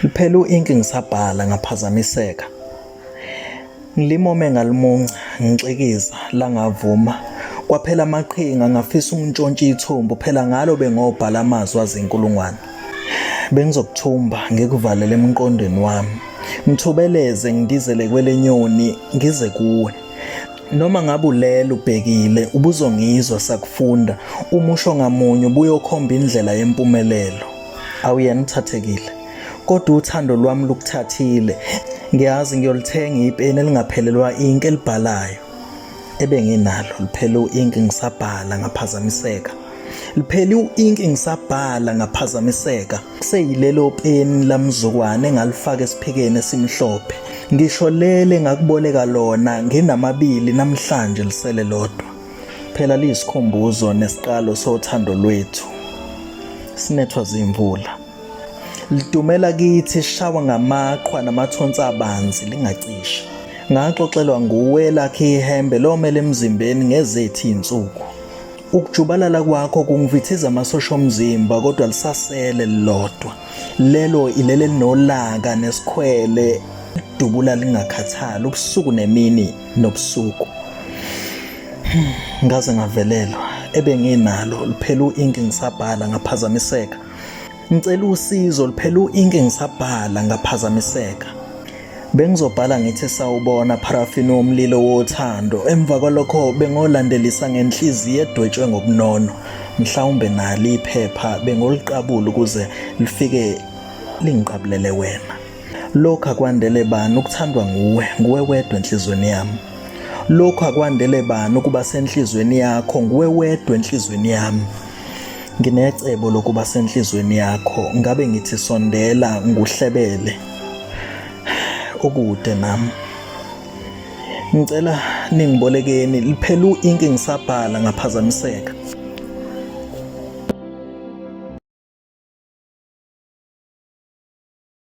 Liphel'uink Ngsabhala Ngaphazamiseka. Ngilimome ngalimunca ngixekiza la ngavuma kwaphela amaqhinga ngafisa ungintshontsha ithumbu phela ngalo bengobhala amazwi azinkulungwane. Bengizokuthumba ngikuvalele emqondweni wami ngithubeleze ngidizele kwelenyoni ngize kuwe. Noma ngabe ulela ubhekile ubuzongizwa sakufunda umusho ngamunye ubuyokhomba indlela yempumelelo. Awuyena uthathekile kodwa uthando lwami lukuthathile. Ngiyazi ngiyolithenga ipeni elingaphelelwa ink elibhalayo ebenginalo. Liphel'uink Ngsabhala Ngaphazamiseka. Liphel'uink Ngsabhala Ngaphazamiseka kuseyilelo peni lamzukwane engalifaka esiphikeni esimhlophe. Ngisho lele ngakuboleka lona nginamabili namhlanje lisele lodwa. Phela liyisikhumbuzo nesiqalo sothando lwethu. Sinethwa zimvula. Lidumela kithi shawa ngamaqhwa namathonsi abanzi lingacishi. Ngaxoxelwa nguwe lakhe ihembe lomele emzimbeni ngezethi insuku. Ukujubalala kwakho kungivithiza amasosha omzimba kodwa lisasele lilodwa. Lelo ilele linolaka nesikhwele lidubula lingakhathali ubusuku nemini nobusuku. Ngaze ngavelelwa ebenginalo. Liphel'uink Ngsabhala Ngaphazamiseka. Ngicela usizo. Liphel'uink Ngsabhala Ngaphazamiseka. Bengizobhala ngithi sawubona parafini womlilo wothando. Emva kwalokho bengolandelisa ngenhliziyo edwetshwe ngobunono. Mhlawumbe nalo iphepha bengoliqabula ukuze lifike lingiqabulele wena. Lokhu akwandele bani ukuthandwa nguwe wedwa enhlizweni yami. Lokhu akwandele bani ukuba senhlizweni yakho nguwe wedwa enhlizweni yami. Nginecebo lokuba senhlizweni yakho ngabe ngithi sondela nguhlebele okude nami. Ngicela ningibolekeni. Liphel'uink Ngsabhala Ngaphazamiseka.